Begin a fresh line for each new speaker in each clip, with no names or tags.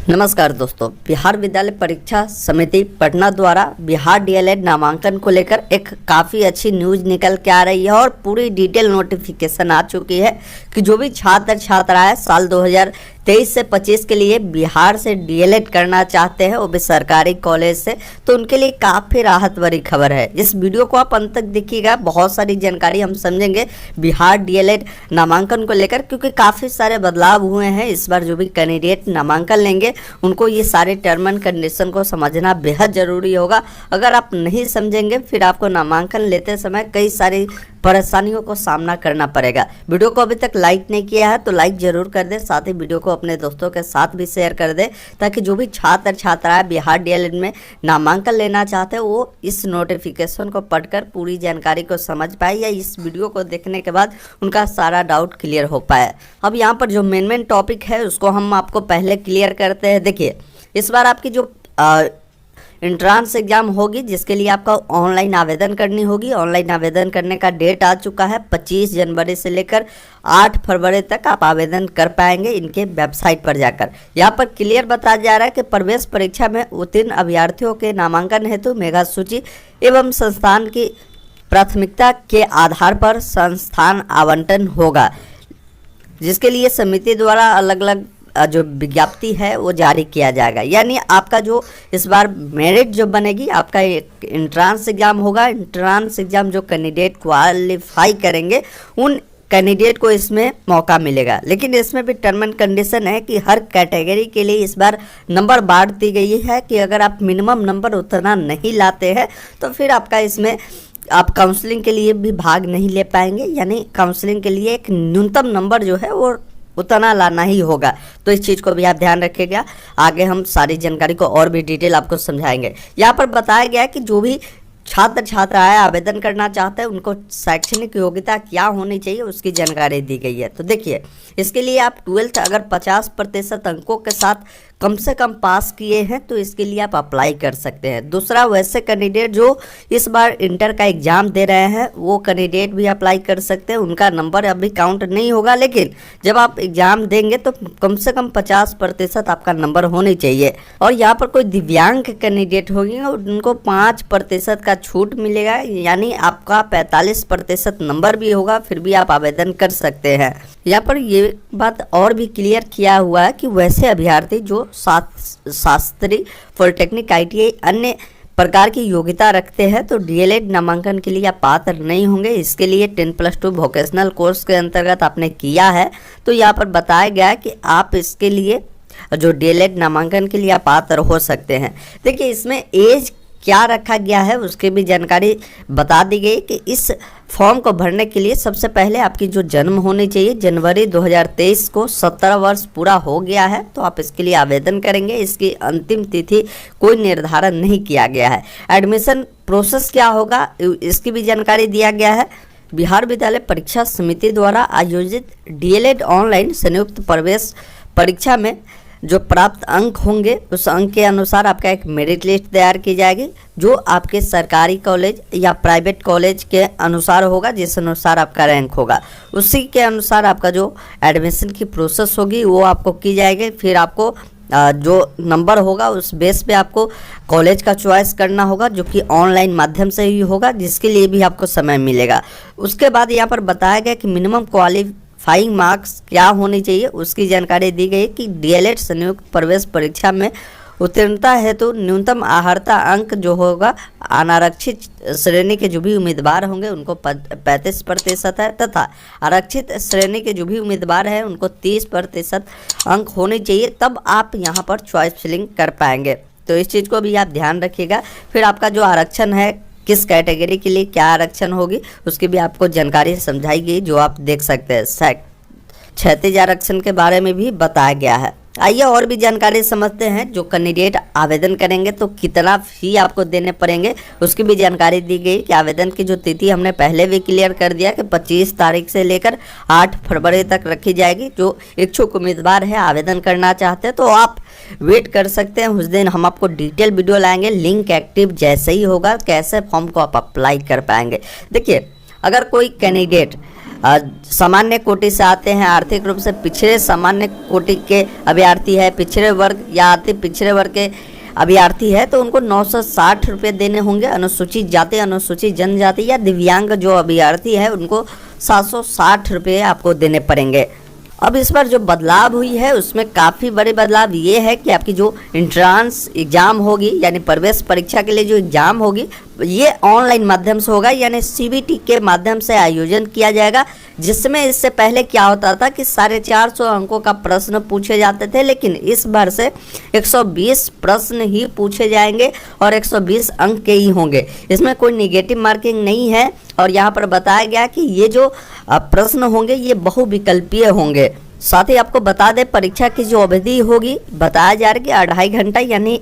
नमस्कार दोस्तों, बिहार विद्यालय परीक्षा समिति पटना द्वारा बिहार डीएलएड नामांकन को लेकर एक काफ़ी अच्छी न्यूज़ निकल के आ रही है और पूरी डिटेल नोटिफिकेशन आ चुकी है कि जो भी छात्र छात्राएं साल 2023 से 25 के लिए बिहार से डीएलएड करना चाहते हैं वो भी सरकारी कॉलेज से, तो उनके लिए काफ़ी राहत भरी खबर है। इस वीडियो को आप अंत तक देखिएगा, बहुत सारी जानकारी हम समझेंगे बिहार डीएलएड नामांकन को लेकर, क्योंकि काफ़ी सारे बदलाव हुए हैं। इस बार जो भी कैंडिडेट नामांकन लेंगे उनको ये सारे टर्म एंड कंडीशन को समझना बेहद ज़रूरी होगा। अगर आप नहीं समझेंगे फिर आपको नामांकन लेते समय कई सारी परेशानियों को सामना करना पड़ेगा। वीडियो को अभी तक लाइक नहीं किया है तो लाइक जरूर कर दे, साथ ही वीडियो को अपने दोस्तों के साथ भी शेयर कर दे, ताकि जो भी छात्र छात्राएं बिहार डीएलएड में नामांकन लेना चाहते हैं वो इस नोटिफिकेशन को पढ़कर पूरी जानकारी को समझ पाए या इस वीडियो को देखने के बाद उनका सारा डाउट क्लियर हो पाए। अब यहाँ पर जो मेन टॉपिक है उसको हम आपको पहले क्लियर करते हैं। देखिए, इस बार आपकी जो एंट्रांस एग्जाम होगी जिसके लिए आपका ऑनलाइन आवेदन करनी होगी। ऑनलाइन आवेदन करने का डेट आ चुका है, 25 जनवरी से लेकर 8 फरवरी तक आप आवेदन कर पाएंगे इनके वेबसाइट पर जाकर। यहाँ पर क्लियर बताया जा रहा है कि प्रवेश परीक्षा में उत्तीर्ण अभ्यर्थियों के नामांकन हेतु मेगा सूची एवं संस्थान की प्राथमिकता के आधार पर संस्थान आवंटन होगा, जिसके लिए समिति द्वारा अलग अलग जो विज्ञप्ति है वो जारी किया जाएगा। यानी आपका जो इस बार मेरिट जो बनेगी, आपका एक एंट्रांस एग्जाम होगा। एंट्रांस एग्जाम जो कैंडिडेट क्वालिफाई करेंगे उन कैंडिडेट को इसमें मौका मिलेगा, लेकिन इसमें भी टर्म एंड कंडीशन है कि हर कैटेगरी के लिए इस बार नंबर बांट दी गई है कि अगर आप मिनिमम नंबर उतना नहीं लाते हैं तो फिर आपका इसमें आप काउंसलिंग के लिए भी भाग नहीं ले पाएंगे। यानी काउंसलिंग के लिए एक न्यूनतम नंबर जो है वो उतना लाना ही होगा, तो इस चीज़ को भी आप ध्यान रखिएगा। आगे हम सारी जानकारी को और भी डिटेल आपको समझाएंगे। यहाँ पर बताया गया है कि जो भी छात्र छात्राएं आवेदन करना चाहते हैं उनको शैक्षणिक योग्यता क्या होनी चाहिए उसकी जानकारी दी गई है। तो देखिए, इसके लिए आप 12th अगर 50% अंकों के साथ कम से कम पास किए हैं तो इसके लिए आप अप्लाई कर सकते हैं। दूसरा, वैसे कैंडिडेट जो इस बार इंटर का एग्ज़ाम दे रहे हैं वो कैंडिडेट भी अप्लाई कर सकते हैं। उनका नंबर अभी काउंट नहीं होगा, लेकिन जब आप एग्ज़ाम देंगे तो कम से कम 50% आपका नंबर होनी चाहिए। और यहाँ पर कोई दिव्यांग कैंडिडेट होंगे उनको 5% का छूट मिलेगा, यानी आपका 45% नंबर भी होगा फिर भी आप आवेदन कर सकते हैं। यहाँ पर ये बात और भी क्लियर किया हुआ है कि वैसे अभ्यर्थी जो शास्त्री, पॉलिटेक्निक, आईटीआई अन्य प्रकार की योग्यता रखते हैं तो डीएलएड नामांकन के लिए आप पात्र नहीं होंगे। इसके लिए 10+2 वोकेशनल कोर्स के अंतर्गत आपने किया है तो यहाँ पर बताया गया है कि आप इसके लिए जो डीएलएड नामांकन के लिए आप पात्र हो सकते हैं। देखिए, इसमें एज क्या रखा गया है उसकी भी जानकारी बता दी गई कि इस फॉर्म को भरने के लिए सबसे पहले आपकी जो जन्म होनी चाहिए, जनवरी 2023 को 17 वर्ष पूरा हो गया है तो आप इसके लिए आवेदन करेंगे। इसकी अंतिम तिथि कोई निर्धारण नहीं किया गया है। एडमिशन प्रोसेस क्या होगा इसकी भी जानकारी दिया गया है। बिहार विद्यालय परीक्षा समिति द्वारा आयोजित डीएलएड ऑनलाइन संयुक्त प्रवेश परीक्षा में जो प्राप्त अंक होंगे उस अंक के अनुसार आपका एक मेरिट लिस्ट तैयार की जाएगी, जो आपके सरकारी कॉलेज या प्राइवेट कॉलेज के अनुसार होगा। जिस अनुसार आपका रैंक होगा उसी के अनुसार आपका जो एडमिशन की प्रोसेस होगी वो आपको की जाएगी। फिर आपको जो नंबर होगा उस बेस पे आपको कॉलेज का चॉइस करना होगा, जो कि ऑनलाइन माध्यम से ही होगा, जिसके लिए भी आपको समय मिलेगा। उसके बाद यहाँ पर बताया गया कि मिनिमम क्वालिफाइंग मार्क्स क्या होनी चाहिए उसकी जानकारी दी गई कि डीएलएड संयुक्त प्रवेश परीक्षा में उत्तीर्णता हेतु न्यूनतम अर्हता अंक जो होगा अनारक्षित श्रेणी के जो भी उम्मीदवार होंगे उनको 35% है, तथा आरक्षित श्रेणी के जो भी उम्मीदवार हैं उनको 30% अंक होने चाहिए, तब आप यहाँ पर चॉइस फिलिंग कर पाएंगे। तो इस चीज़ को भी आप ध्यान रखिएगा। फिर आपका जो आरक्षण है किस कैटेगरी के लिए क्या आरक्षण होगी उसकी भी आपको जानकारी समझाई गई, जो आप देख सकते हैं। क्षैतिज आरक्षण के बारे में भी बताया गया है। आइए और भी जानकारी समझते हैं। जो कैंडिडेट आवेदन करेंगे तो कितना फी आपको देने पड़ेंगे उसकी भी जानकारी दी गई कि आवेदन की जो तिथि हमने पहले भी क्लियर कर दिया कि 25 तारीख से लेकर 8 फरवरी तक रखी जाएगी। जो इच्छुक उम्मीदवार है आवेदन करना चाहते हैं तो आप वेट कर सकते हैं, उस दिन हम आपको डिटेल वीडियो लाएंगे। लिंक एक्टिव जैसे ही होगा कैसे फॉर्म को आप अप्लाई कर पाएंगे। देखिए, अगर कोई कैंडिडेट सामान्य कोटि से आते हैं, आर्थिक रूप से पिछड़े सामान्य कोटि के अभ्यर्थी है, पिछड़े वर्ग या अति पिछड़े वर्ग के अभ्यर्थी है तो उनको 960 रुपये देने होंगे। अनुसूचित जाति, अनुसूचित जनजाति या दिव्यांग जो अभ्यर्थी है उनको 760 रुपये आपको देने पड़ेंगे। अब इस पर जो बदलाव हुई है उसमें काफ़ी बड़े बदलाव ये है कि आपकी जो इंट्रांस एग्ज़ाम होगी यानी प्रवेश परीक्षा के लिए जो एग्ज़ाम होगी ये ऑनलाइन माध्यम से होगा, यानी CBT के माध्यम से आयोजन किया जाएगा। जिसमें इससे पहले क्या होता था कि 450 अंकों का प्रश्न पूछे जाते थे, लेकिन इस बार से 120 प्रश्न ही पूछे जाएंगे और 120 अंक के ही होंगे। इसमें कोई निगेटिव मार्किंग नहीं है और यहाँ पर बताया गया कि ये जो प्रश्न होंगे ये बहुविकल्पीय होंगे। साथ ही आपको बता दें परीक्षा की जो अवधि होगी बताया जा रहा है कि 2.5 घंटा यानी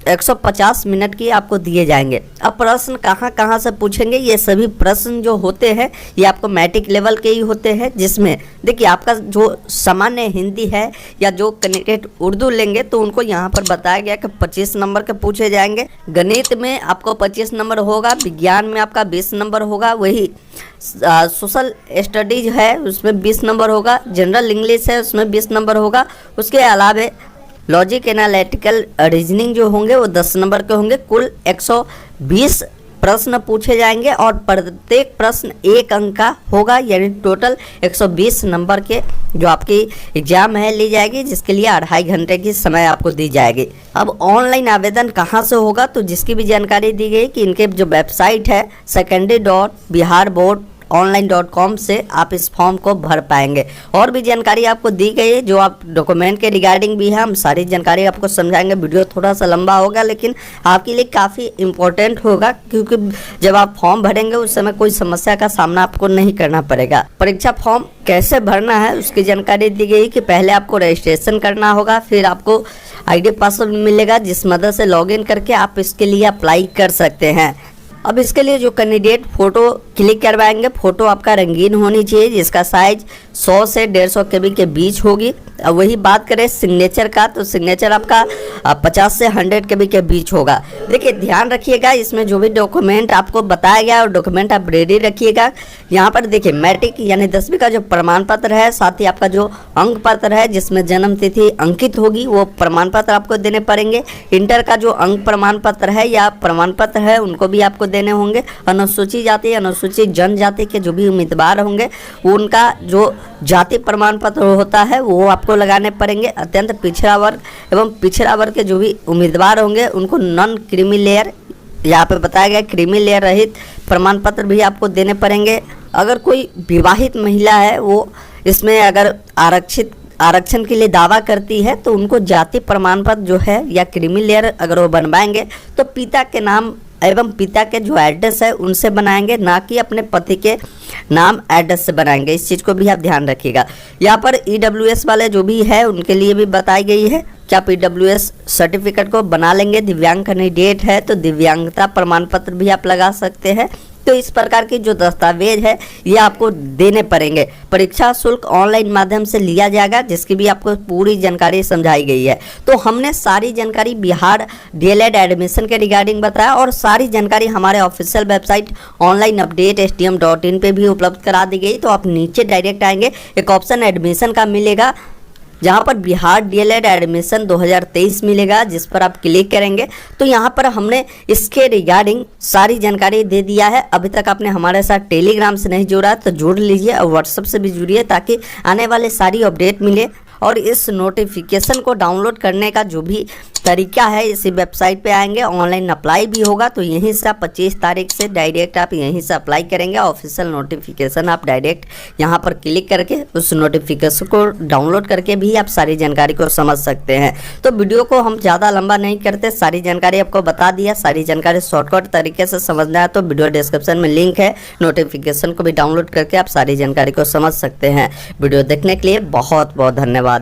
150 मिनट की आपको दिए जाएंगे। अब प्रश्न कहाँ कहाँ से पूछेंगे, ये सभी प्रश्न जो होते हैं ये आपको मैट्रिक लेवल के ही होते हैं। जिसमें देखिए आपका जो सामान्य हिंदी है या जो कैंडिडेट उर्दू लेंगे तो उनको यहाँ पर बताया गया कि 25 नंबर के पूछे जाएंगे। गणित में आपको 25 नंबर होगा, विज्ञान में आपका 20 नंबर होगा, वही सोशल स्टडीज है उसमें 20 नंबर होगा, जनरल इंग्लिश है उसमें 20 नंबर होगा। उसके अलावा लॉजिक एनालिटिकल रीजनिंग जो होंगे वो 10 नंबर के होंगे। कुल 120 प्रश्न पूछे जाएंगे और प्रत्येक प्रश्न 1 अंक का होगा, यानी टोटल 120 नंबर के जो आपकी एग्जाम है ली जाएगी, जिसके लिए 2.5 घंटे की समय आपको दी जाएगी। अब ऑनलाइन आवेदन कहाँ से होगा तो जिसकी भी जानकारी दी गई कि इनके जो वेबसाइट है secondary.biharboardonline.com से आप इस फॉर्म को भर पाएंगे। और भी जानकारी आपको दी गई है जो आप डॉक्यूमेंट के रिगार्डिंग भी है, हम सारी जानकारी आपको समझाएंगे। वीडियो थोड़ा सा लंबा होगा लेकिन आपके लिए काफ़ी इम्पोर्टेंट होगा, क्योंकि जब आप फॉर्म भरेंगे उस समय कोई समस्या का सामना आपको नहीं करना पड़ेगा। परीक्षा फॉर्म कैसे भरना है उसकी जानकारी दी गई कि पहले आपको रजिस्ट्रेशन करना होगा, फिर आपको ID पासवर्ड मिलेगा जिस मदद से लॉगिन करके आप इसके लिए अप्लाई कर सकते हैं। अब इसके लिए जो कैंडिडेट फ़ोटो क्लिक करवाएंगे, फ़ोटो आपका रंगीन होनी चाहिए जिसका साइज 100 से 150 KB के बीच होगी। अब वही बात करें सिग्नेचर का तो सिग्नेचर आपका 50 से 100 KB के बीच होगा। देखिए ध्यान रखिएगा इसमें जो भी डॉक्यूमेंट आपको बताया गया और डॉक्यूमेंट आप रेडी रखिएगा। यहाँ पर देखिए मैट्रिक यानी 10वीं का जो प्रमाण पत्र है, साथ ही आपका जो अंक पत्र है जिसमें जन्म तिथि अंकित होगी वो प्रमाण पत्र आपको देने पड़ेंगे। इंटर का जो अंक प्रमाण पत्र है या प्रमाण पत्र है उनको भी आपको देने होंगे। अनुसूचित जाति, अनुसूचित जनजाति के जो भी उम्मीदवार होंगे उनका जो जाति प्रमाण पत्र होता है वो आपको लगाने पड़ेंगे। अत्यंत पिछड़ा वर्ग एवं पिछड़ा वर्ग के जो भी उम्मीदवार होंगे उनको नॉन क्रीमी लेयर, यहाँ पे बताया गया क्रीमी लेयर रहित प्रमाण पत्र भी आपको देने पड़ेंगे। अगर कोई विवाहित महिला है वो इसमें अगर आरक्षण के लिए दावा करती है तो उनको जाति प्रमाण पत्र जो है या क्रीमी लेयर अगर वो बनवाएंगे तो पिता के नाम एवं पिता के जो एड्रेस है उनसे बनाएंगे, ना कि अपने पति के नाम एड्रेस से बनाएंगे। इस चीज़ को भी आप ध्यान रखिएगा। यहाँ पर EWS वाले जो भी है उनके लिए भी बताई गई है कि आप EWS सर्टिफिकेट को बना लेंगे। दिव्यांग कैंडिडेट है तो दिव्यांगता प्रमाण पत्र भी आप लगा सकते हैं। तो इस प्रकार के जो दस्तावेज है ये आपको देने पड़ेंगे। परीक्षा शुल्क ऑनलाइन माध्यम से लिया जाएगा जिसकी भी आपको पूरी जानकारी समझाई गई है। तो हमने सारी जानकारी बिहार DLED एडमिशन के रिगार्डिंग बताया और सारी जानकारी हमारे official website online update stm.in पे भी उपलब्ध करा दी गई। तो आप नीचे डायरेक्ट आएंगे, एक ऑप्शन एडमिशन का मिलेगा जहाँ पर बिहार DLED एडमिशन 2023 मिलेगा, जिस पर आप क्लिक करेंगे तो यहाँ पर हमने इसके रिगार्डिंग सारी जानकारी दे दिया है। अभी तक आपने हमारे साथ टेलीग्राम से नहीं जुड़ा तो जुड़ लीजिए और व्हाट्सएप से भी जुड़िए ताकि आने वाले सारी अपडेट मिले। और इस नोटिफिकेशन को डाउनलोड करने का जो भी तरीका है इसी वेबसाइट पे आएंगे, ऑनलाइन अप्लाई भी होगा। तो यहीं से 25 तारीख से डायरेक्ट आप यहीं से अप्लाई करेंगे। ऑफिशियल नोटिफिकेशन आप डायरेक्ट यहाँ पर क्लिक करके उस नोटिफिकेशन को डाउनलोड करके भी आप सारी जानकारी को समझ सकते हैं। तो वीडियो को हम ज़्यादा लंबा नहीं करते, सारी जानकारी आपको बता दिया। सारी जानकारी शॉर्टकट तरीके से समझना है तो वीडियो डिस्क्रिप्शन में लिंक है, नोटिफिकेशन को भी डाउनलोड करके आप सारी जानकारी को समझ सकते हैं। वीडियो देखने के लिए बहुत बहुत धन्यवाद।